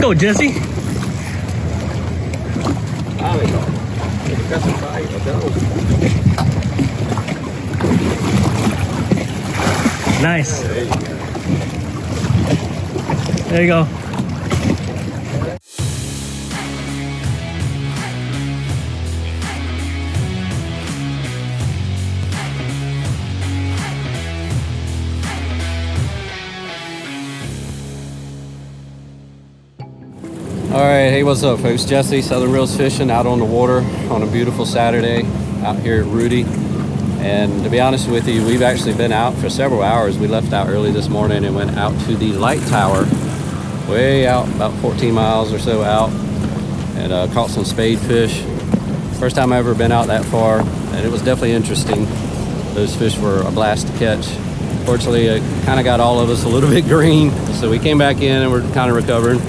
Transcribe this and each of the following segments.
go, Jesse. Nice. There you go. Alright, hey, what's up folks? Jesse, Southern Reels Fishing, out on the water on a beautiful Saturday out here at Rudee. And to be honest with you, we've actually been out for several hours. We left out early this morning and went out to the light tower, way out, about 14 miles or so out, and caught some spade fish. First time I've ever been out that far, and it was definitely interesting. Those fish were a blast to catch. Fortunately, it kind of got all of us a little bit green, so we came back in and we're kind of recovering.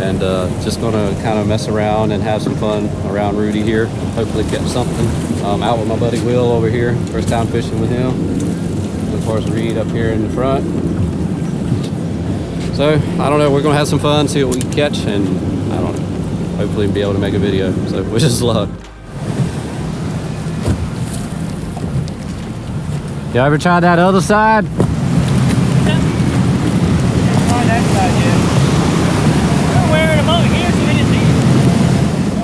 And just gonna kind of mess around and have some fun around Rudee here. Hopefully catch something. Out with my buddy Will over here. First time fishing with him. And of course Reed up here in the front. So I don't know, we're gonna have some fun, see what we can catch, and I don't know, hopefully be able to make a video. So wish us luck. You ever tried that other side?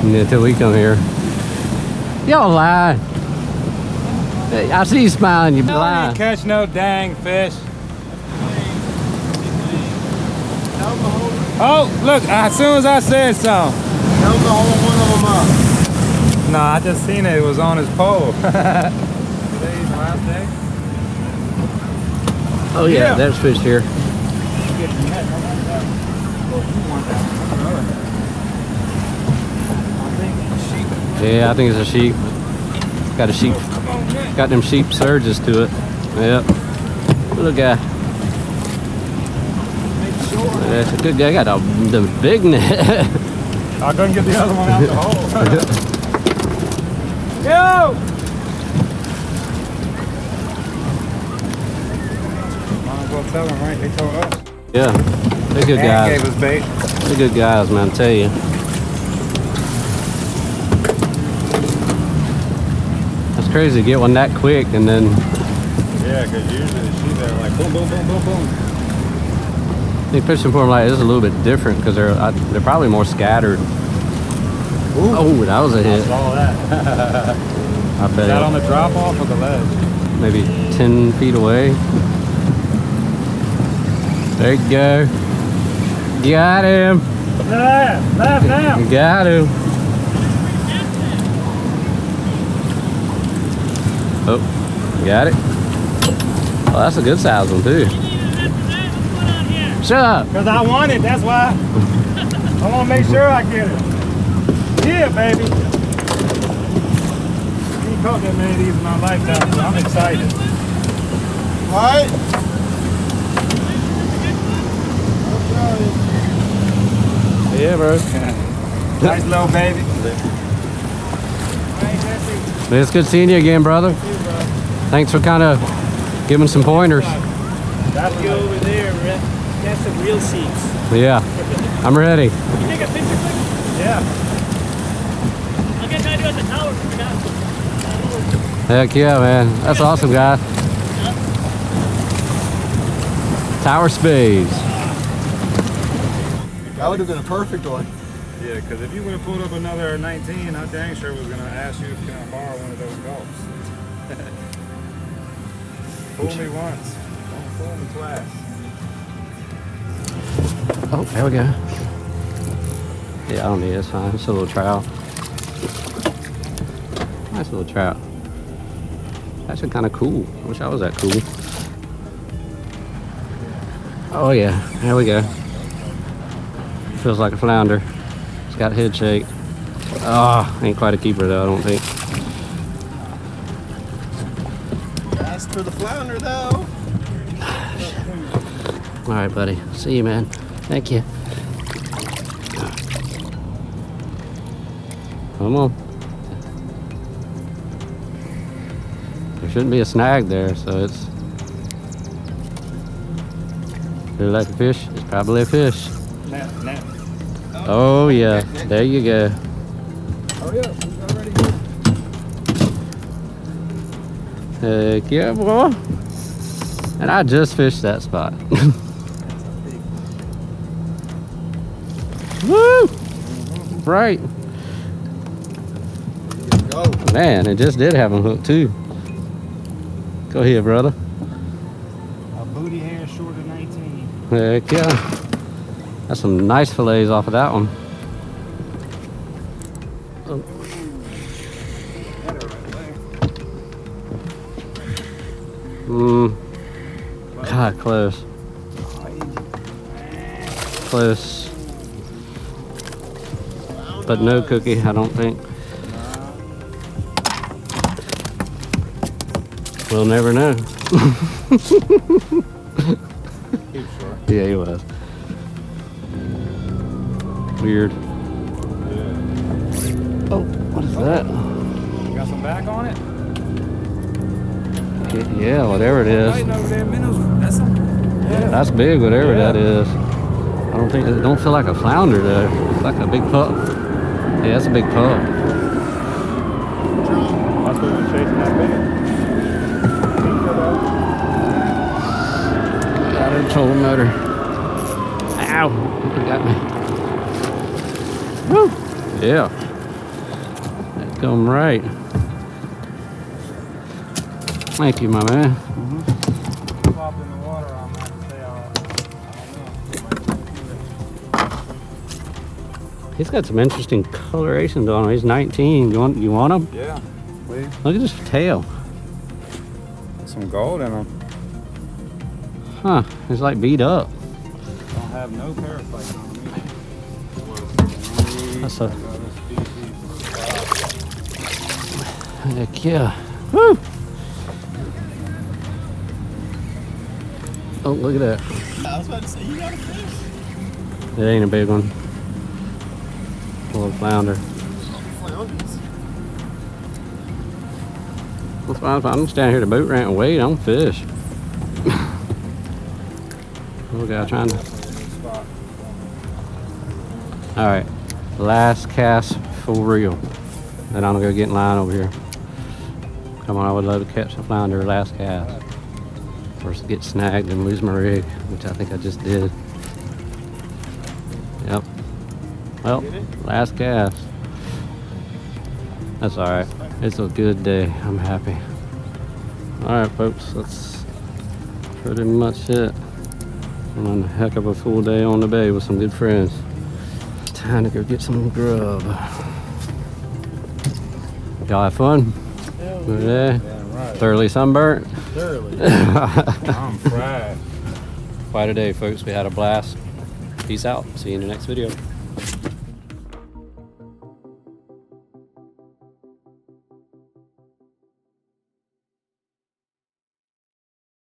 Until we come here. Y'all lie. I see you smiling, you lie. Ain't catch no dang fish. Oh, look, as soon as I said so. That was the only one of them up. No, I just seen it. It was on his pole. Today's last day. Oh yeah, there's fish here. Yeah, I think it's a sheep. Got a sheep. Got them sheep surges to it. Yep. Little guy. That's a good guy. Got the big net. I couldn't get the other one out the hole. Yo! Might as well tell them, right? They told us. Yeah, they're good guys. Gave us bait. They're good guys, man. I tell you. Crazy to get one that quick and then yeah, because usually she's there like boom boom boom boom boom. I think fishing for them like this is a little bit different because they're probably more scattered. Ooh. Oh, that was a hit. I saw that. I bet. Is that on the drop off or the ledge? Maybe 10 feet away. There you go. Got him. Left now. Got him. Oh, got it. Oh, that's a good size one too. Shut up. Because I want it, that's why. I want to make sure I get it. Yeah, baby. I ain't caught that many of these in my lifetime, so I'm excited. Right? Yeah, bro. Nice little baby. Man, it's good seeing you again, brother. Thanks for kind of giving some pointers. Let's go over there, that's some real seats. Yeah, I'm ready. You take a picture quick? Yeah. I'll get that at the tower. Heck yeah, man. That's awesome, guy. Tower Spades. That would have been a perfect one. Yeah, because if you would have pulled up another 19, I dang sure was going to ask you if you can borrow one of those gulps. Fool me once, don't fool me twice. Oh, there we go. Yeah, I don't need it. It's fine. It's a little trout. Nice little trout. Actually kind of cool. I wish I was that cool. Oh yeah, there we go. Feels like a flounder. It's got head shake. Oh, ain't quite a keeper though, I don't think. Ask for the flounder though. All right, buddy. See you, man. Thank you. Come on. There shouldn't be a snag there, so it's... Feel like a fish? It's probably a fish. Net. Oh yeah, there you go. Hurry up, he's already here. Heck yeah, boy. And I just fished that spot. Woo! Right. Go. Man, it just did have him hooked too. Go ahead, brother. A booty hair short of 19. Heck yeah. That's some nice fillets off of that one. Oh. God, close. Close. But no cookie, I don't think. We'll never know. Yeah, he was. Weird. Oh, what is that? Got some back on it? Yeah, whatever it is. Right over there, minnows. That's some. Yeah. That's big, whatever Yeah. that is. I don't think it don't feel like a flounder though. It's like a big pup. Yeah, that's a big pup. I was chasing that bait. Got a trolling motor. Ow! It got me. Woo! Yeah. That come right. Thank you, my man. Pop in the water, I'm not to say, I don't know. He's got some interesting colorations on him. He's 19. You want him? Yeah, please. Look at his tail. Some gold in them. Huh? He's like beat up. Don't have no parasites on them. That's a heck yeah. Woo! Oh, look at that. I was about to say, you got a fish. It ain't a big one. A little flounder. Flounders. That's fine. I'm standing here to boat ramp and wait. I don't fish. Little guy trying to. All right, last cast for real. Then I'm gonna go get in line over here. Come on, I would love to catch a flounder last cast. First get snagged and lose my rig, which I think I just did. Yep. Well, last cast. That's all right. It's a good day. I'm happy. All right, folks. That's pretty much it. I'm on a heck of a full day on the bay with some good friends. Time to go get some grub. Y'all have fun? Yeah. Right. Thoroughly sunburnt? Thoroughly. I'm fried. Quite a day, folks. We had a blast. Peace out. See you in the next video.